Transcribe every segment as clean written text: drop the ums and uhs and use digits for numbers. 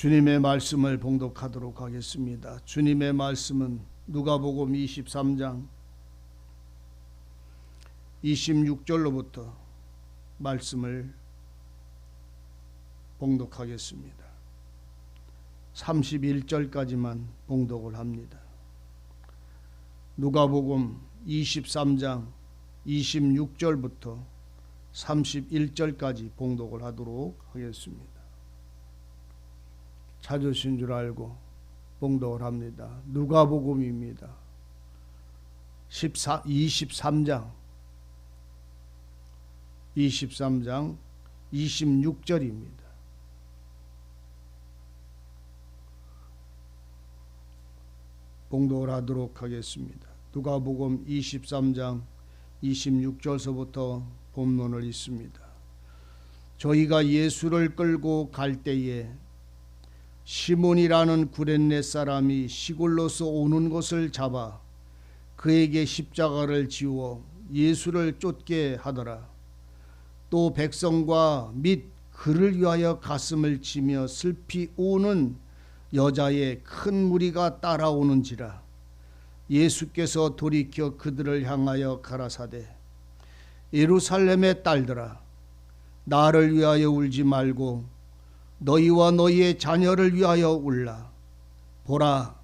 주님의 말씀을 봉독하도록 하겠습니다. 주님의 말씀은 누가복음 23장 26절로부터 말씀을 봉독하겠습니다. 31절까지만 봉독을 합니다. 누가복음 23장 26절부터 31절까지 봉독을 하도록 하겠습니다. 찾으신 줄 알고 봉독을 합니다. 누가복음입니다. 23장 26절입니다. 봉독을 하도록 하겠습니다. 누가복음 23장 26절서부터 본문을 읽습니다. 저희가 예수를 끌고 갈 때에 시몬이라는 구레네 사람이 시골로서 오는 것을 잡아 그에게 십자가를 지워 예수를 쫓게 하더라. 또 백성과 및 그를 위하여 가슴을 치며 슬피 우는 여자의 큰 무리가 따라오는지라. 예수께서 돌이켜 그들을 향하여 가라사대 예루살렘의 딸들아, 나를 위하여 울지 말고 너희와 너희의 자녀를 위하여 울라. 보라,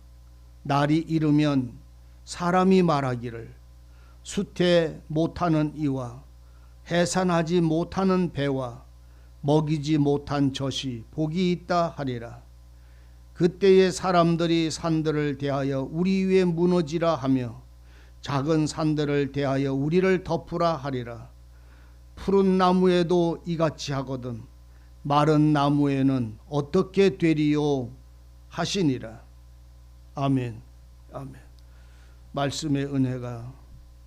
날이 이르면 사람이 말하기를 수태 못하는 이와 해산하지 못하는 배와 먹이지 못한 젖이 복이 있다 하리라. 그때에 사람들이 산들을 대하여 우리 위에 무너지라 하며 작은 산들을 대하여 우리를 덮으라 하리라. 푸른 나무에도 이같이 하거든 마른 나무에는 어떻게 되리요 하시니라. 아멘. 아멘. 말씀의 은혜가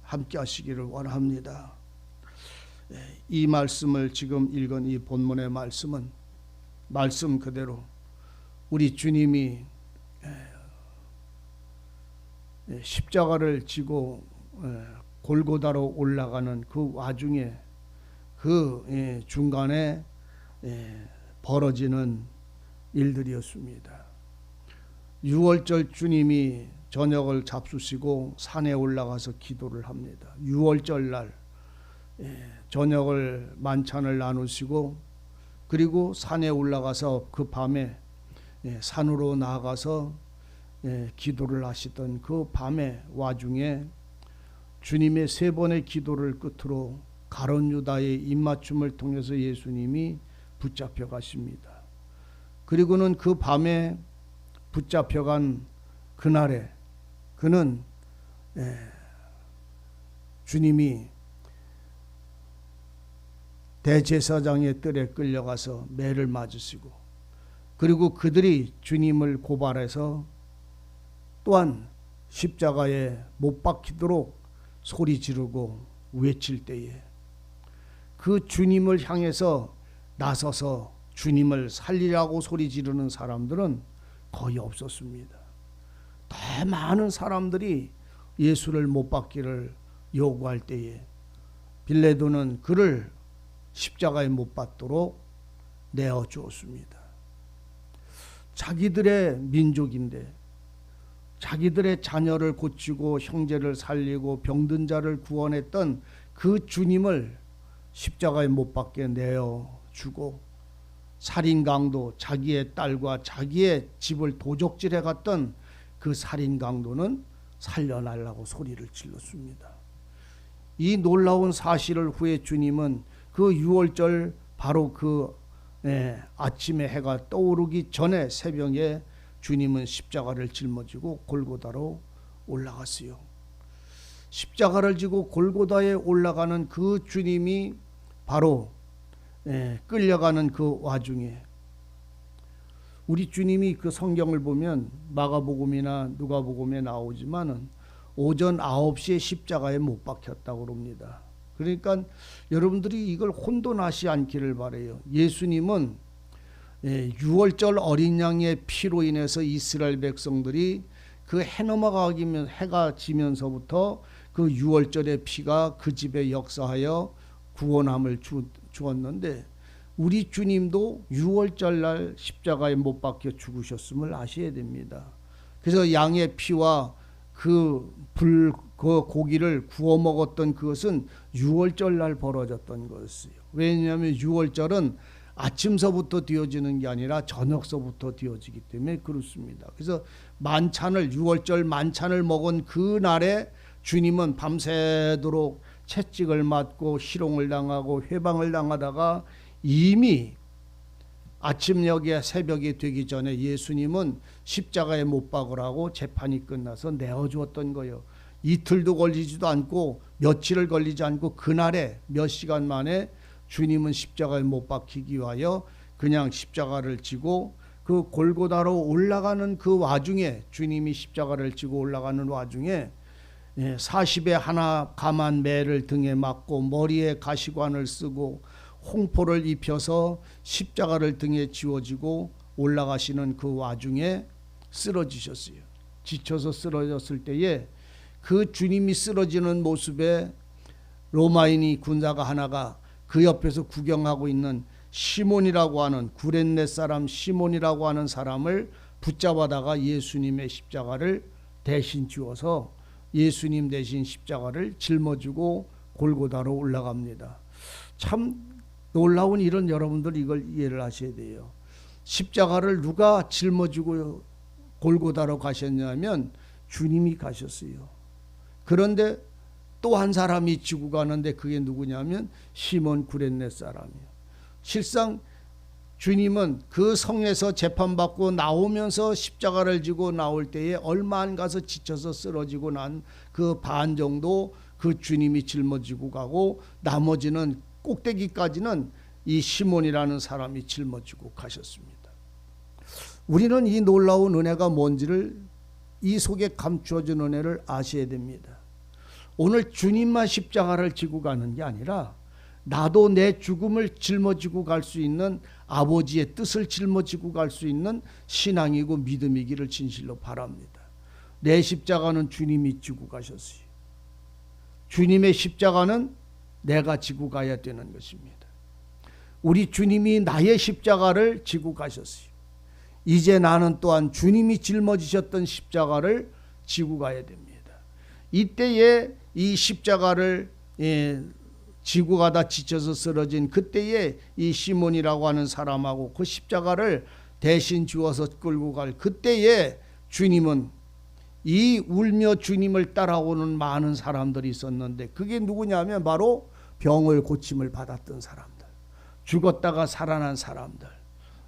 함께 하시기를 원합니다. 이 말씀을 지금 읽은 이 본문의 말씀은 말씀 그대로 우리 주님이 십자가를 지고 골고다로 올라가는 그 와중에 그 중간에 벌어지는 일들이었습니다. 6월절 주님이 저녁을 잡수시고 산에 올라가서 기도를 합니다. 6월절 날 저녁을 만찬을 나누시고 그리고 산에 올라가서 그 밤에 산으로 나아가서 기도를 하시던 그 밤의 와중에 주님의 세 번의 기도를 끝으로 가룟 유다의 입맞춤을 통해서 예수님이 붙잡혀 가십니다. 그리고는 그 밤에 붙잡혀간 그날에 그는 주님이 대제사장의 뜰에 끌려가서 매를 맞으시고 그리고 그들이 주님을 고발해서 또한 십자가에 못 박히도록 소리 지르고 외칠 때에 그 주님을 향해서 나서서 주님을 살리라고 소리 지르는 사람들은 거의 없었습니다. 더 많은 사람들이 예수를 못 박기를 요구할 때에 빌라도는 그를 십자가에 못 박도록 내어 주었습니다. 자기들의 민족인데 자기들의 자녀를 고치고 형제를 살리고 병든 자를 구원했던 그 주님을 십자가에 못 박게 내어 주고 살인강도 자기의 딸과 자기의 집을 도적질해 갔던 그 살인강도는 살려달라고 소리를 질렀습니다. 이 놀라운 사실을 후에 주님은 그 6월절 바로 그 아침에 해가 떠오르기 전에 새벽에 주님은 십자가를 짊어지고 골고다로 올라갔어요. 십자가를 지고 골고다에 올라가는 그 주님이 바로 끌려가는 그 와중에 우리 주님이 그 성경을 보면 마가복음이나 누가복음에 나오지만은 오전 9시에 십자가에 못 박혔다고 그럽니다. 그러니까 여러분들이 이걸 혼돈하지 않기를 바라요. 예수님은 6월절 어린 양의 피로 인해서 이스라엘 백성들이 그 해 넘어가기면 해가 지면서부터 그 6월절의 피가 그 집에 역사하여 구원함을 주었는데 우리 주님도 6월절 날 십자가에 못 박혀 죽으셨음을 아셔야 됩니다. 그래서 양의 피와 그 고기를 구워 먹었던 그것은 6월절 날 벌어졌던 것이에요. 왜냐하면 6월절은 아침서부터 되어지는 게 아니라 저녁서부터 되어지기 때문에 그렇습니다. 그래서 만찬을 6월절 만찬을 먹은 그 날에 주님은 밤새도록 채찍을 맞고 희롱을 당하고 회방을 당하다가 이미 아침녘에 새벽이 되기 전에 예수님은 십자가에 못 박으라고 재판이 끝나서 내어주었던 거예요. 이틀도 걸리지도 않고 며칠을 걸리지 않고 그날에 몇 시간 만에 주님은 십자가에 못 박히기 위하여 그냥 십자가를 지고 그 골고다로 올라가는 그 와중에 주님이 십자가를 지고 올라가는 와중에 40에 하나 감한 매를 등에 맞고 머리에 가시관을 쓰고 홍포를 입혀서 십자가를 등에 지워지고 올라가시는 그 와중에 쓰러지셨어요. 지쳐서 쓰러졌을 때에 그 주님이 쓰러지는 모습에 로마인이 군사가 하나가 그 옆에서 구경하고 있는 시몬이라고 하는 구레네 사람 시몬이라고 하는 사람을 붙잡아다가 예수님의 십자가를 대신 지워서 예수님 대신 십자가를 짊어지고 골고다로 올라갑니다. 참 놀라운 일은 여러분들 이걸 이해를 하셔야 돼요. 십자가를 누가 짊어지고 골고다로 가셨냐면 주님이 가셨어요. 그런데 또 한 사람이 지고 가는데 그게 누구냐면 시몬 구레네 사람이에요. 실상 주님은 그 성에서 재판받고 나오면서 십자가를 지고 나올 때에 얼마 안 가서 지쳐서 쓰러지고 난 그 반 정도 그 주님이 짊어지고 가고 나머지는 꼭대기까지는 이 시몬이라는 사람이 짊어지고 가셨습니다. 우리는 이 놀라운 은혜가 뭔지를 이 속에 감추어진 은혜를 아셔야 됩니다. 오늘 주님만 십자가를 지고 가는 게 아니라 나도 내 죽음을 짊어지고 갈 수 있는 아버지의 뜻을 짊어지고 갈 수 있는 신앙이고 믿음이기를 진실로 바랍니다. 내 십자가는 주님이 지고 가셨어요. 주님의 십자가는 내가 지고 가야 되는 것입니다. 우리 주님이 나의 십자가를 지고 가셨어요. 이제 나는 또한 주님이 짊어지셨던 십자가를 지고 가야 됩니다. 이때에 이 십자가를 지고 가다 지쳐서 쓰러진 그때에 이 시몬이라고 하는 사람하고 그 십자가를 대신 지워서 끌고 갈 그때에 주님은 이 울며 주님을 따라오는 많은 사람들이 있었는데 그게 누구냐면 바로 병을 고침을 받았던 사람들, 죽었다가 살아난 사람들,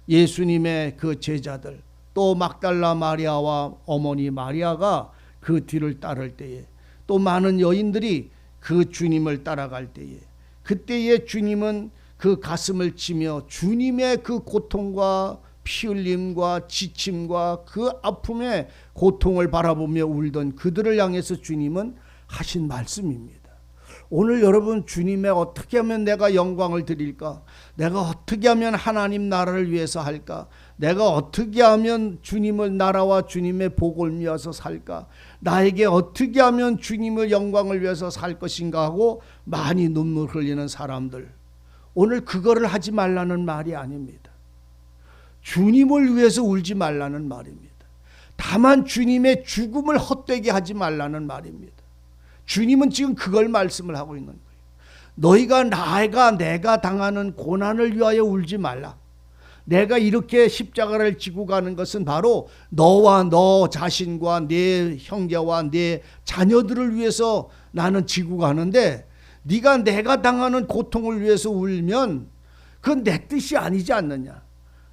예수님의 그 제자들, 또 막달라 마리아와 어머니 마리아가 그 뒤를 따를 때에 또 많은 여인들이 그 주님을 따라갈 때에 그때에 주님은 그 가슴을 치며 주님의 그 고통과 피 흘림과 지침과 그 아픔의 고통을 바라보며 울던 그들을 향해서 주님은 하신 말씀입니다. 오늘 여러분 주님의 어떻게 하면 내가 영광을 드릴까? 내가 어떻게 하면 하나님 나라를 위해서 할까? 내가 어떻게 하면 주님을 나라와 주님의 복을 위해서 살까? 나에게 어떻게 하면 주님의 영광을 위해서 살 것인가 하고 많이 눈물 흘리는 사람들, 오늘 그거를 하지 말라는 말이 아닙니다. 주님을 위해서 울지 말라는 말입니다. 다만 주님의 죽음을 헛되게 하지 말라는 말입니다. 주님은 지금 그걸 말씀을 하고 있는 거예요. 너희가 내가 당하는 고난을 위하여 울지 말라. 내가 이렇게 십자가를 지고 가는 것은 바로 너와 너 자신과 내 형제와 내 자녀들을 위해서 나는 지고 가는데 네가 내가 당하는 고통을 위해서 울면 그건 내 뜻이 아니지 않느냐.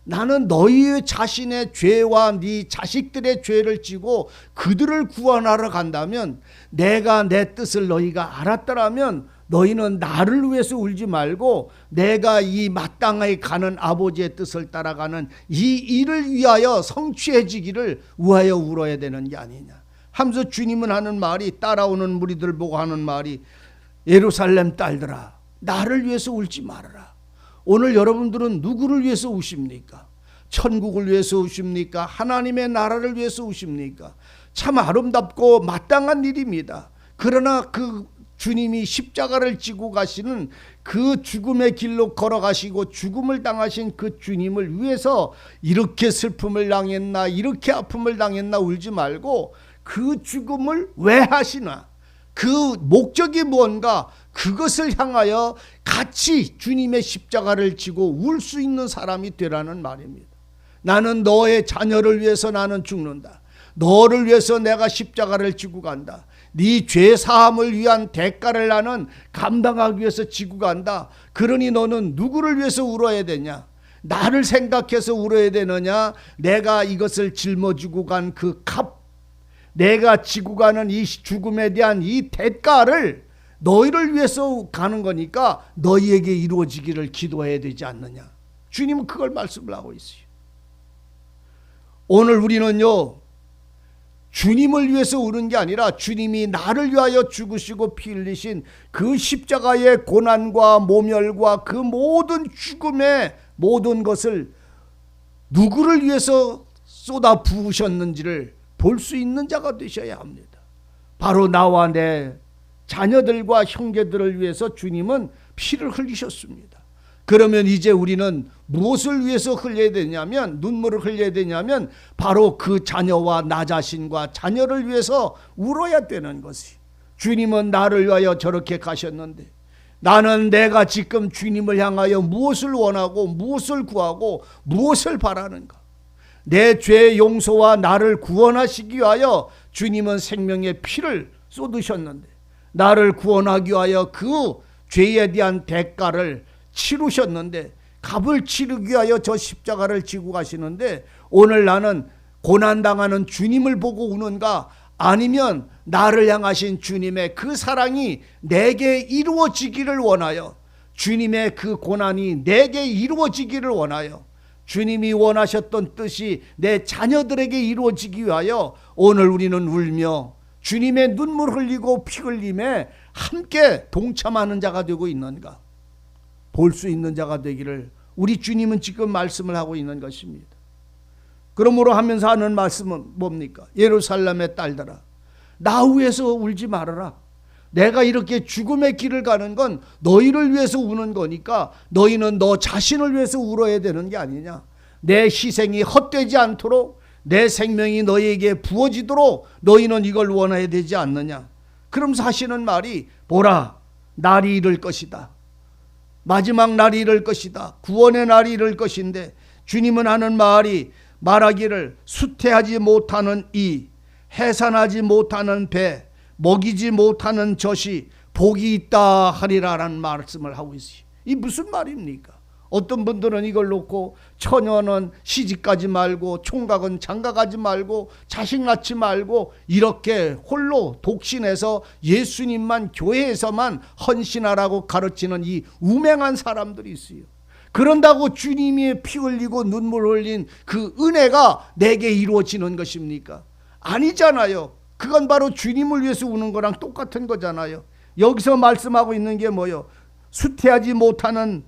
나는 너희 자신의 죄와 네 자식들의 죄를 지고 그들을 구원하러 간다면 내가 내 뜻을 너희가 알았더라면 너희는 나를 위해서 울지 말고 내가 이 마땅하게 가는 아버지의 뜻을 따라가는 이 일을 위하여 성취해지기를 위하여 울어야 되는 게 아니냐 하면서 주님은 하는 말이, 따라오는 무리들 보고 하는 말이, 예루살렘 딸들아 나를 위해서 울지 말아라. 오늘 여러분들은 누구를 위해서 우십니까? 천국을 위해서 우십니까? 하나님의 나라를 위해서 우십니까? 참 아름답고 마땅한 일입니다. 그러나 그 주님이 십자가를 지고 가시는 그 죽음의 길로 걸어가시고 죽음을 당하신 그 주님을 위해서 이렇게 슬픔을 당했나, 이렇게 아픔을 당했나 울지 말고 그 죽음을 왜 하시나, 그 목적이 뭔가, 그것을 향하여 같이 주님의 십자가를 지고 울 수 있는 사람이 되라는 말입니다. 나는 너의 자녀를 위해서 나는 죽는다. 너를 위해서 내가 십자가를 지고 간다. 네 죄 사함을 위한 대가를 나는 감당하기 위해서 지고 간다. 그러니 너는 누구를 위해서 울어야 되냐? 나를 생각해서 울어야 되느냐? 내가 이것을 짊어지고 간 그 값, 내가 지고 가는 이 죽음에 대한 이 대가를 너희를 위해서 가는 거니까 너희에게 이루어지기를 기도해야 되지 않느냐? 주님은 그걸 말씀을 하고 있어요. 오늘 우리는요, 주님을 위해서 우는 게 아니라 주님이 나를 위하여 죽으시고 피 흘리신 그 십자가의 고난과 모멸과 그 모든 죽음의 모든 것을 누구를 위해서 쏟아 부으셨는지를 볼 수 있는 자가 되셔야 합니다. 바로 나와 내 자녀들과 형제들을 위해서 주님은 피를 흘리셨습니다. 그러면 이제 우리는 무엇을 위해서 흘려야 되냐면, 눈물을 흘려야 되냐면 바로 그 자녀와 나 자신과 자녀를 위해서 울어야 되는 것이, 주님은 나를 위하여 저렇게 가셨는데 나는 내가 지금 주님을 향하여 무엇을 원하고 무엇을 구하고 무엇을 바라는가? 내 죄 용서와 나를 구원하시기 위하여 주님은 생명의 피를 쏟으셨는데, 나를 구원하기 위하여 그 죄에 대한 대가를 치르셨는데, 값을 치르기 위하여 저 십자가를 지고 가시는데, 오늘 나는 고난당하는 주님을 보고 우는가, 아니면 나를 향하신 주님의 그 사랑이 내게 이루어지기를 원하여, 주님의 그 고난이 내게 이루어지기를 원하여, 주님이 원하셨던 뜻이 내 자녀들에게 이루어지기 위하여 오늘 우리는 울며 주님의 눈물 흘리고 피 흘림에 함께 동참하는 자가 되고 있는가? 볼 수 있는 자가 되기를 우리 주님은 지금 말씀을 하고 있는 것입니다. 그러므로 하면서 하는 말씀은 뭡니까? 예루살렘의 딸들아, 나 위해서 울지 말아라. 내가 이렇게 죽음의 길을 가는 건 너희를 위해서 우는 거니까 너희는 너 자신을 위해서 울어야 되는 게 아니냐. 내 희생이 헛되지 않도록, 내 생명이 너희에게 부어지도록 너희는 이걸 원해야 되지 않느냐. 그러면서 하시는 말이, 보라, 날이 이를 것이다. 마지막 날이 이를 것이다. 구원의 날이 이를 것인데, 주님은 하는 말이, 말하기를 수태하지 못하는 이, 해산하지 못하는 배, 먹이지 못하는 젖이 복이 있다 하리라라는 말씀을 하고 있어요. 이 무슨 말입니까? 어떤 분들은 이걸 놓고 처녀는 시집가지 말고 총각은 장가가지 말고 자식 낳지 말고 이렇게 홀로 독신해서 예수님만 교회에서만 헌신하라고 가르치는 이 우맹한 사람들이 있어요. 그런다고 주님이 피 흘리고 눈물 흘린 그 은혜가 내게 이루어지는 것입니까? 아니잖아요. 그건 바로 주님을 위해서 우는 거랑 똑같은 거잖아요. 여기서 말씀하고 있는 게 뭐예요? 수태하지 못하는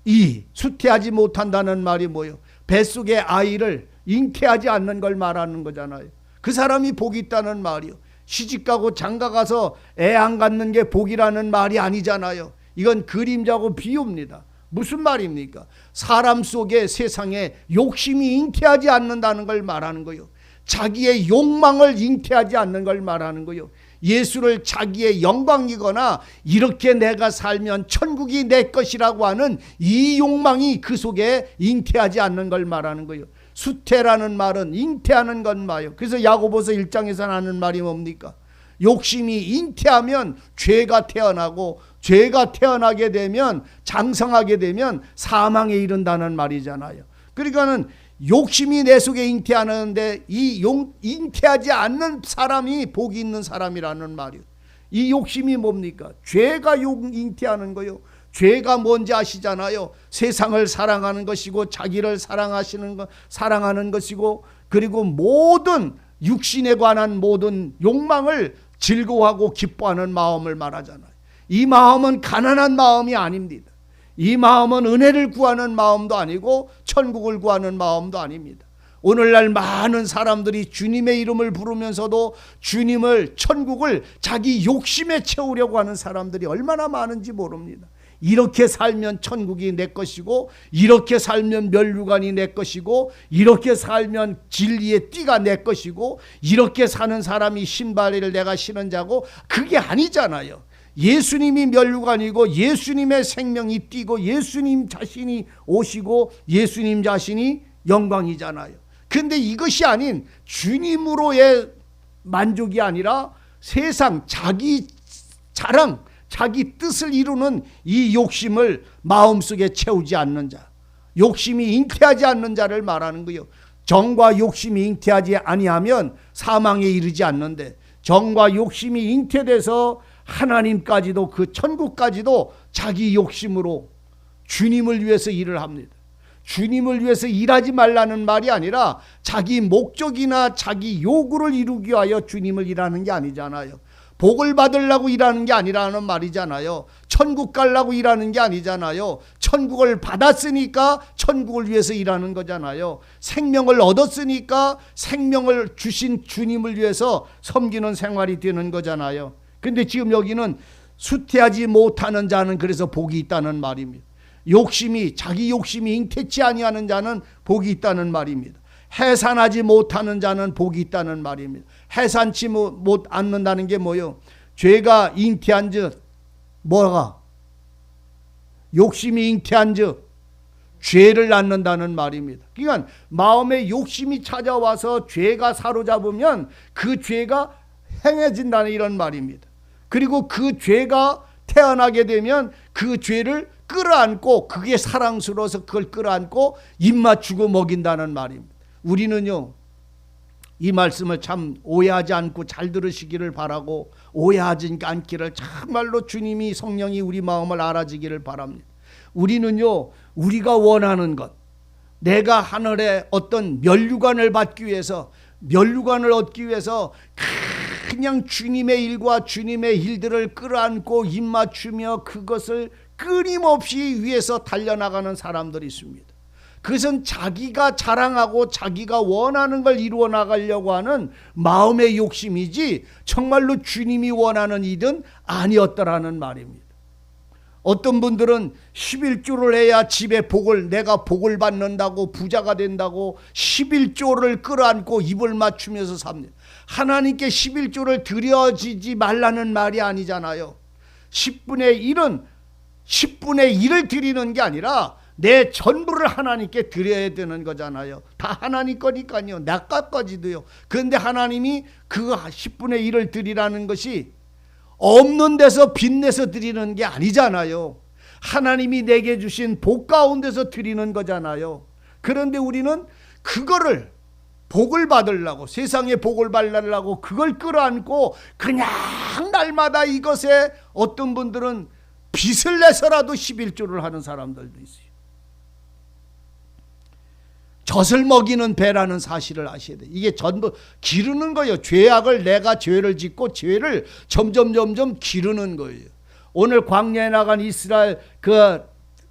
이, 수태하지 못한다는 말이 뭐예요? 뱃속의 아이를 잉태하지 않는 걸 말하는 거잖아요. 그 사람이 복이 있다는 말이요. 시집가고 장가가서 애 안 갖는 게 복이라는 말이 아니잖아요. 이건 그림자고 비유입니다. 무슨 말입니까? 사람 속에 세상에 욕심이 잉태하지 않는다는 걸 말하는 거예요. 자기의 욕망을 잉태하지 않는 걸 말하는 거예요. 예수를 자기의 영광이거나 이렇게 내가 살면 천국이 내 것이라고 하는 이 욕망이 그 속에 잉태하지 않는 걸 말하는 거예요. 수태라는 말은 잉태하는 건 말이에요. 그래서 야고보서 1장에서 하는 말이 뭡니까? 욕심이 잉태하면 죄가 태어나고, 죄가 태어나게 되면, 장성하게 되면 사망에 이른다는 말이잖아요. 그러니까는 욕심이 내 속에 잉태하는데 이 잉태하지 않는 사람이 복이 있는 사람이라는 말이에요. 이 욕심이 뭡니까? 죄가 잉태하는 거요. 죄가 뭔지 아시잖아요. 세상을 사랑하는 것이고, 자기를 사랑하는 것이고, 그리고 모든 육신에 관한 모든 욕망을 즐거워하고 기뻐하는 마음을 말하잖아요. 이 마음은 가난한 마음이 아닙니다. 이 마음은 은혜를 구하는 마음도 아니고 천국을 구하는 마음도 아닙니다. 오늘날 많은 사람들이 주님의 이름을 부르면서도 주님을, 천국을 자기 욕심에 채우려고 하는 사람들이 얼마나 많은지 모릅니다. 이렇게 살면 천국이 내 것이고, 이렇게 살면 면류관이 내 것이고, 이렇게 살면 진리의 띠가 내 것이고, 이렇게 사는 사람이 신발을 내가 신은 자고, 그게 아니잖아요. 예수님이 면류관이고, 예수님의 생명이 띠고, 예수님 자신이 오시고, 예수님 자신이 영광이잖아요. 근데 이것이 아닌 주님으로의 만족이 아니라 세상, 자기 자랑, 자기 뜻을 이루는 이 욕심을 마음속에 채우지 않는 자, 욕심이 잉태하지 않는 자를 말하는 거예요. 정과 욕심이 잉태하지 아니하면 사망에 이르지 않는데, 정과 욕심이 잉태돼서 하나님까지도, 그 천국까지도 자기 욕심으로 주님을 위해서 일을 합니다. 주님을 위해서 일하지 말라는 말이 아니라 자기 목적이나 자기 요구를 이루기 위하여 주님을 일하는 게 아니잖아요. 복을 받으려고 일하는 게 아니라는 말이잖아요. 천국 가려고 일하는 게 아니잖아요. 천국을 받았으니까 천국을 위해서 일하는 거잖아요. 생명을 얻었으니까 생명을 주신 주님을 위해서 섬기는 생활이 되는 거잖아요. 근데 지금 여기는 수태하지 못하는 자는 그래서 복이 있다는 말입니다. 욕심이, 자기 욕심이 잉태치 아니하는 자는 복이 있다는 말입니다. 해산하지 못하는 자는 복이 있다는 말입니다. 해산치 못 않는다는 게 뭐요? 죄가 잉태한 즉 뭐가? 욕심이 잉태한 즉 죄를 낳는다는 말입니다. 그러니까 마음에 욕심이 찾아와서 죄가 사로잡으면 그 죄가 행해진다는 이런 말입니다. 그리고 그 죄가 태어나게 되면 그 죄를 끌어안고, 그게 사랑스러워서 그걸 끌어안고 입 맞추고 먹인다는 말입니다. 우리는요, 이 말씀을 참 오해하지 않고 잘 들으시기를 바라고, 오해하지 않기를 정말로 주님이, 성령이 우리 마음을 알아지기를 바랍니다. 우리는요, 우리가 원하는 것, 내가 하늘에 어떤 면류관을 받기 위해서, 면류관을 얻기 위해서 그냥 주님의 일과 주님의 일들을 끌어안고 입 맞추며 그것을 끊임없이 위해서 달려나가는 사람들이 있습니다. 그것은 자기가 자랑하고 자기가 원하는 걸 이루어 나가려고 하는 마음의 욕심이지 정말로 주님이 원하는 일은 아니었더라는 말입니다. 어떤 분들은 11조를 해야 집에 복을, 내가 복을 받는다고, 부자가 된다고 11조를 끌어안고 입을 맞추면서 삽니다. 하나님께 11조를 드려지지 말라는 말이 아니잖아요. 10분의 1은 10분의 1을 드리는 게 아니라 내 전부를 하나님께 드려야 되는 거잖아요. 다 하나님 거니까요. 내 것까지도요. 그런데 하나님이 그 10분의 1을 드리라는 것이 없는 데서 빚내서 드리는 게 아니잖아요. 하나님이 내게 주신 복 가운데서 드리는 거잖아요. 그런데 우리는 그거를 복을 받으려고, 세상에 복을 받으려고 그걸 끌어안고 그냥 날마다 이것에 어떤 분들은 빚을 내서라도 11조를 하는 사람들도 있어요. 젖을 먹이는 배라는 사실을 아셔야 돼요. 이게 전부 기르는 거예요. 죄악을, 내가 죄를 짓고 죄를 점점 기르는 거예요. 오늘 광야에 나간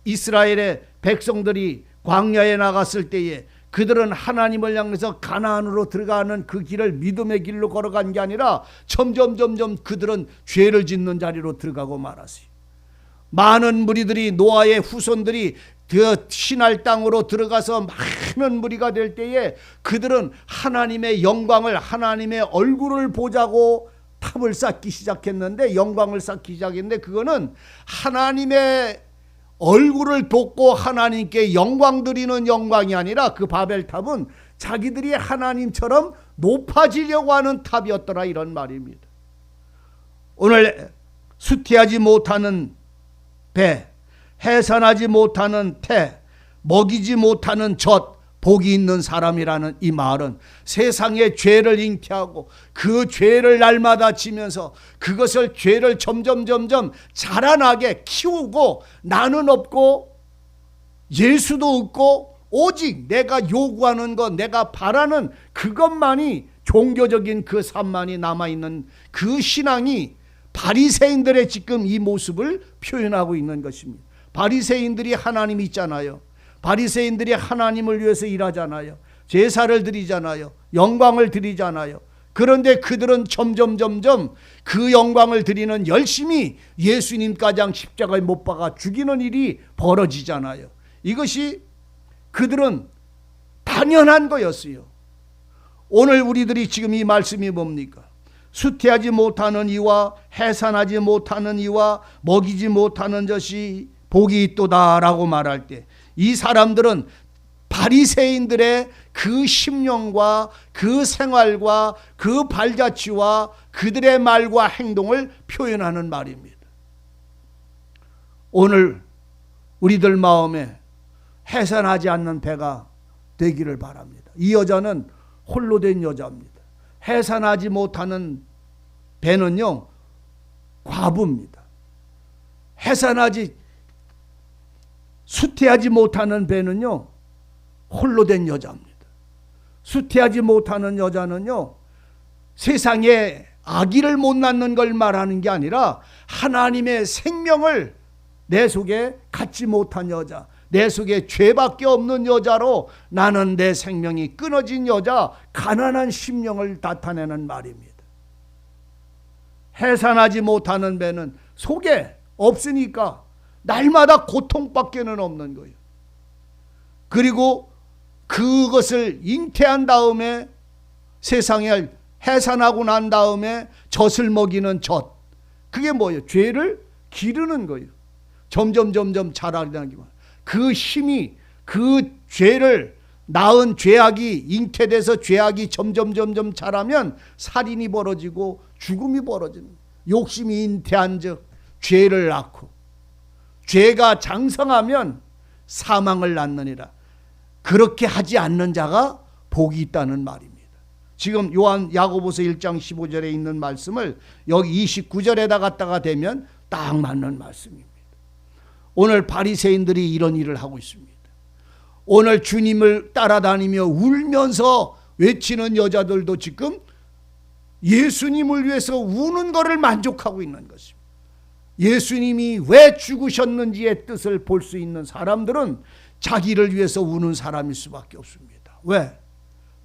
이스라엘의 백성들이 광야에 나갔을 때에 그들은 하나님을 향해서 가나안으로 들어가는 그 길을 믿음의 길로 걸어간 게 아니라 점점 그들은 죄를 짓는 자리로 들어가고 말았어요. 많은 무리들이, 노아의 후손들이 그 신할 땅으로 들어가서 많은 무리가 될 때에 그들은 하나님의 영광을, 하나님의 얼굴을 보자고 탑을 쌓기 시작했는데, 영광을 쌓기 시작했는데, 그거는 하나님의 얼굴을 돕고 하나님께 영광 드리는 영광이 아니라 그 바벨탑은 자기들이 하나님처럼 높아지려고 하는 탑이었더라, 이런 말입니다. 오늘 수태하지 못하는 배, 해산하지 못하는 태, 먹이지 못하는 젖, 복이 있는 사람이라는 이 말은 세상의 죄를 잉태하고 그 죄를 날마다 지면서 그것을, 죄를 점점 자라나게 키우고 나는 없고 예수도 없고 오직 내가 요구하는 것, 내가 바라는 그것만이, 종교적인 그 삶만이 남아있는 그 신앙이 바리새인들의 지금 이 모습을 표현하고 있는 것입니다. 바리새인들이 하나님 있잖아요. 바리새인들이 하나님을 위해서 일하잖아요. 제사를 드리잖아요. 영광을 드리잖아요. 그런데 그들은 점점 그 영광을 드리는 열심히 예수님 가장 십자가에 못 박아 죽이는 일이 벌어지잖아요. 이것이 그들은 당연한 거였어요. 오늘 우리들이 지금 이 말씀이 뭡니까? 수태하지 못하는 이와 해산하지 못하는 이와 먹이지 못하는 것이 복이 있도다라고 말할 때 이 사람들은 바리새인들의 그 심령과 그 생활과 그 발자취와 그들의 말과 행동을 표현하는 말입니다. 오늘 우리들 마음에 해산하지 않는 배가 되기를 바랍니다. 이 여자는 홀로 된 여자입니다. 해산하지 못하는 배는요, 과부입니다. 수태하지 못하는 배는요, 홀로 된 여자입니다. 수태하지 못하는 여자는요, 세상에 아기를 못 낳는 걸 말하는 게 아니라 하나님의 생명을 내 속에 갖지 못한 여자, 내 속에 죄밖에 없는 여자로 나는 내 생명이 끊어진 여자, 가난한 심령을 나타내는 말입니다. 해산하지 못하는 배는 속에 없으니까 날마다 고통밖에는 없는 거예요. 그리고 그것을 잉태한 다음에 세상에 해산하고 난 다음에 젖을 먹이는 젖, 그게 뭐예요? 죄를 기르는 거예요. 점점 자라나기만. 그 힘이 그 죄를 낳은 죄악이 잉태돼서 죄악이 점점 자라면 살인이 벌어지고 죽음이 벌어지는, 욕심이 잉태한 즉 죄를 낳고 죄가 장성하면 사망을 낳느니라. 그렇게 하지 않는 자가 복이 있다는 말입니다. 지금 야고보서 1장 15절에 있는 말씀을 여기 29절에다 갖다가 대면 딱 맞는 말씀입니다. 오늘 바리새인들이 이런 일을 하고 있습니다. 오늘 주님을 따라다니며 울면서 외치는 여자들도 지금 예수님을 위해서 우는 것을 만족하고 있는 것입니다. 예수님이 왜 죽으셨는지의 뜻을 볼 수 있는 사람들은 자기를 위해서 우는 사람일 수밖에 없습니다. 왜?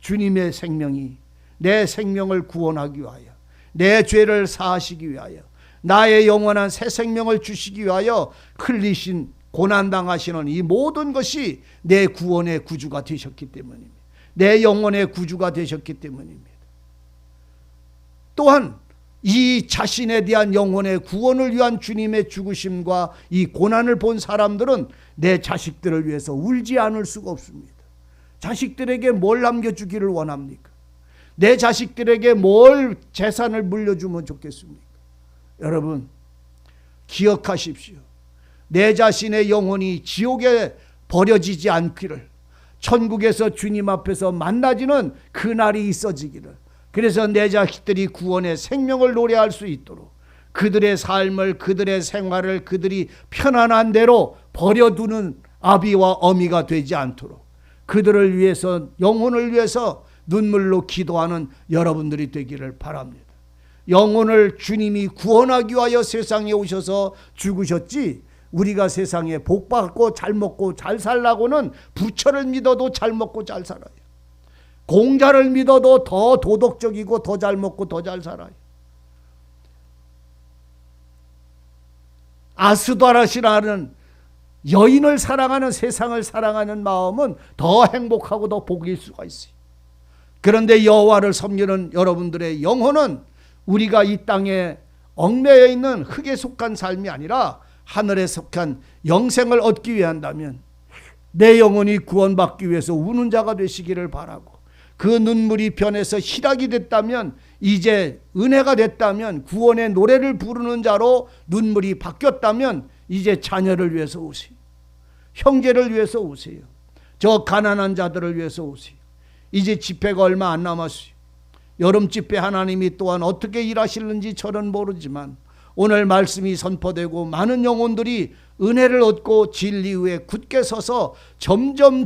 주님의 생명이 내 생명을 구원하기 위하여, 내 죄를 사하시기 위하여, 나의 영원한 새 생명을 주시기 위하여 흘리신, 고난당하시는 이 모든 것이 내 구원의 구주가 되셨기 때문입니다. 내 영혼의 구주가 되셨기 때문입니다. 또한 이 자신에 대한 영혼의 구원을 위한 주님의 죽으심과 이 고난을 본 사람들은 내 자식들을 위해서 울지 않을 수가 없습니다. 자식들에게 뭘 남겨주기를 원합니까? 내 자식들에게 뭘 재산을 물려주면 좋겠습니까? 여러분, 기억하십시오. 내 자신의 영혼이 지옥에 버려지지 않기를, 천국에서 주님 앞에서 만나지는 그날이 있어지기를, 그래서 내 자식들이 구원의 생명을 노래할 수 있도록 그들의 삶을, 그들의 생활을 그들이 편안한 대로 버려두는 아비와 어미가 되지 않도록 그들을 위해서, 영혼을 위해서 눈물로 기도하는 여러분들이 되기를 바랍니다. 영혼을 주님이 구원하기 위하여 세상에 오셔서 죽으셨지, 우리가 세상에 복받고 잘 먹고 잘 살라고는 부처를 믿어도 잘 먹고 잘 살아요. 공자를 믿어도 더 도덕적이고 더 잘 먹고 더 잘 살아요. 아스도라시라는 여인을 사랑하는, 세상을 사랑하는 마음은 더 행복하고 더 복일 수가 있어요. 그런데 여호와를 섬기는 여러분들의 영혼은 우리가 이 땅에 얽매여 있는 흙에 속한 삶이 아니라 하늘에 속한 영생을 얻기 위한다면 내 영혼이 구원받기 위해서 우는 자가 되시기를 바라고, 그 눈물이 변해서 희락이 됐다면, 이제 은혜가 됐다면, 구원의 노래를 부르는 자로 눈물이 바뀌었다면 이제 자녀를 위해서 우세요. 형제를 위해서 우세요. 저 가난한 자들을 위해서 우세요. 이제 집회가 얼마 안 남았어요. 여름 집회 하나님이 또한 어떻게 일하시는지 저는 모르지만 오늘 말씀이 선포되고 많은 영혼들이 은혜를 얻고 진리 위에 굳게 서서 점점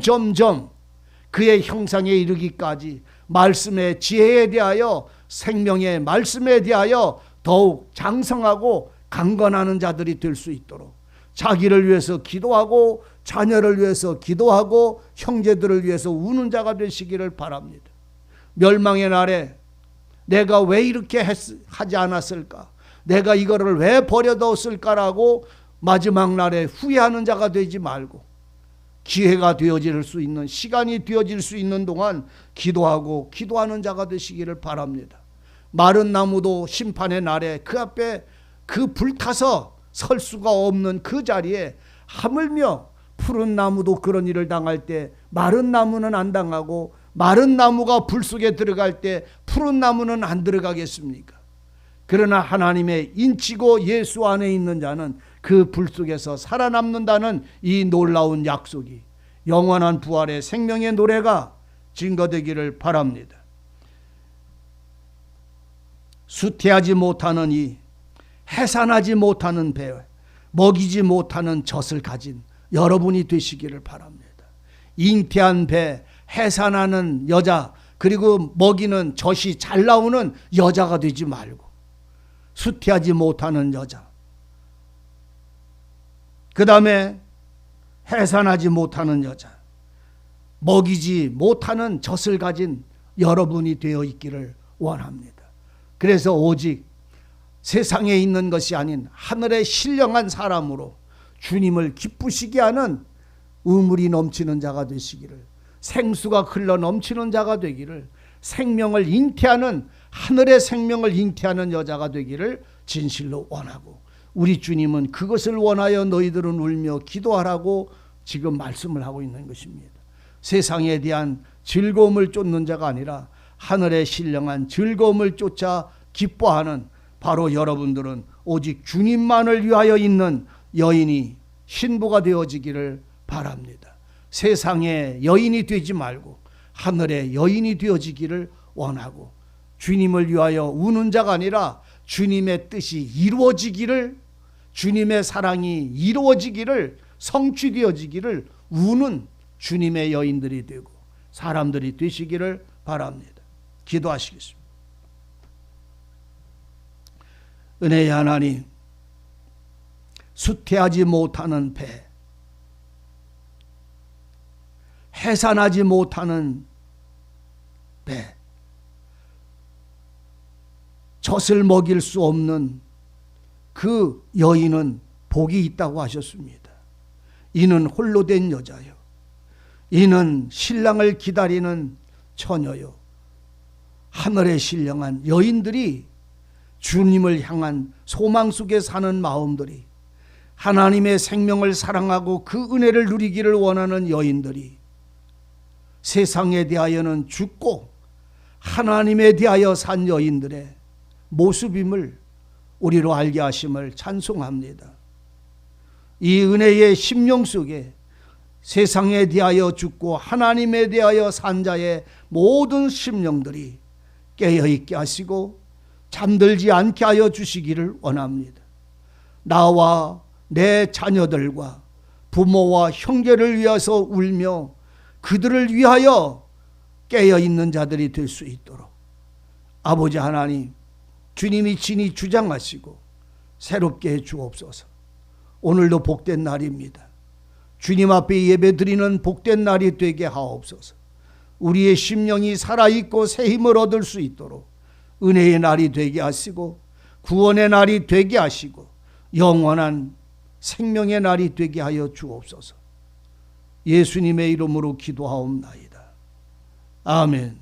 그의 형상에 이르기까지 말씀의 지혜에 대하여, 생명의 말씀에 대하여 더욱 장성하고 강건하는 자들이 될 수 있도록 자기를 위해서 기도하고 자녀를 위해서 기도하고 형제들을 위해서 우는 자가 되시기를 바랍니다. 멸망의 날에 내가 왜 이렇게 하지 않았을까? 내가 이거를 왜 버려뒀을까라고 마지막 날에 후회하는 자가 되지 말고 기회가 되어질 수 있는, 시간이 되어질 수 있는 동안 기도하고 기도하는 자가 되시기를 바랍니다. 마른 나무도 심판의 날에 그 앞에 그 불타서 설 수가 없는 그 자리에 하물며 푸른 나무도 그런 일을 당할 때 마른 나무는 안 당하고 마른 나무가 불 속에 들어갈 때 푸른 나무는 안 들어가겠습니까? 그러나 하나님의 인치고 예수 안에 있는 자는 그 불 속에서 살아남는다는 이 놀라운 약속이 영원한 부활의 생명의 노래가 증거되기를 바랍니다. 수태하지 못하는 이, 해산하지 못하는 배, 먹이지 못하는 젖을 가진 여러분이 되시기를 바랍니다. 잉태한 배, 해산하는 여자, 그리고 먹이는 젖이 잘 나오는 여자가 되지 말고 수태하지 못하는 여자, 그 다음에 해산하지 못하는 여자, 먹이지 못하는 젖을 가진 여러분이 되어 있기를 원합니다. 그래서 오직 세상에 있는 것이 아닌 하늘의 신령한 사람으로 주님을 기쁘시게 하는 우물이 넘치는 자가 되시기를, 생수가 흘러 넘치는 자가 되기를, 생명을 잉태하는, 하늘의 생명을 잉태하는 여자가 되기를 진실로 원하고, 우리 주님은 그것을 원하여 너희들은 울며 기도하라고 지금 말씀을 하고 있는 것입니다. 세상에 대한 즐거움을 쫓는 자가 아니라 하늘의 신령한 즐거움을 쫓아 기뻐하는 바로 여러분들은 오직 주님만을 위하여 있는 여인이 신부가 되어지기를 바랍니다. 세상의 여인이 되지 말고 하늘의 여인이 되어지기를 원하고, 주님을 위하여 우는 자가 아니라 주님의 뜻이 이루어지기를, 주님의 사랑이 이루어지기를, 성취되어지기를 우는 주님의 여인들이 되고 사람들이 되시기를 바랍니다. 기도하시겠습니다. 은혜의 하나님, 수태하지 못하는 배, 해산하지 못하는 배, 젖을 먹일 수 없는 그 여인은 복이 있다고 하셨습니다. 이는 홀로 된 여자요, 이는 신랑을 기다리는 처녀요, 하늘의 신령한 여인들이 주님을 향한 소망 속에 사는 마음들이, 하나님의 생명을 사랑하고 그 은혜를 누리기를 원하는 여인들이 세상에 대하여는 죽고 하나님에 대하여 산 여인들의 모습임을 우리로 알게 하심을 찬송합니다. 이 은혜의 심령 속에 세상에 대하여 죽고 하나님에 대하여 산 자의 모든 심령들이 깨어있게 하시고 잠들지 않게 하여 주시기를 원합니다. 나와 내 자녀들과 부모와 형제를 위해서 울며 그들을 위하여 깨어있는 자들이 될 수 있도록 아버지 하나님, 주님이 친히 주장하시고 새롭게 해 주옵소서. 오늘도 복된 날입니다. 주님 앞에 예배드리는 복된 날이 되게 하옵소서. 우리의 심령이 살아있고 새 힘을 얻을 수 있도록 은혜의 날이 되게 하시고 구원의 날이 되게 하시고 영원한 생명의 날이 되게 하여 주옵소서. 예수님의 이름으로 기도하옵나이다. 아멘.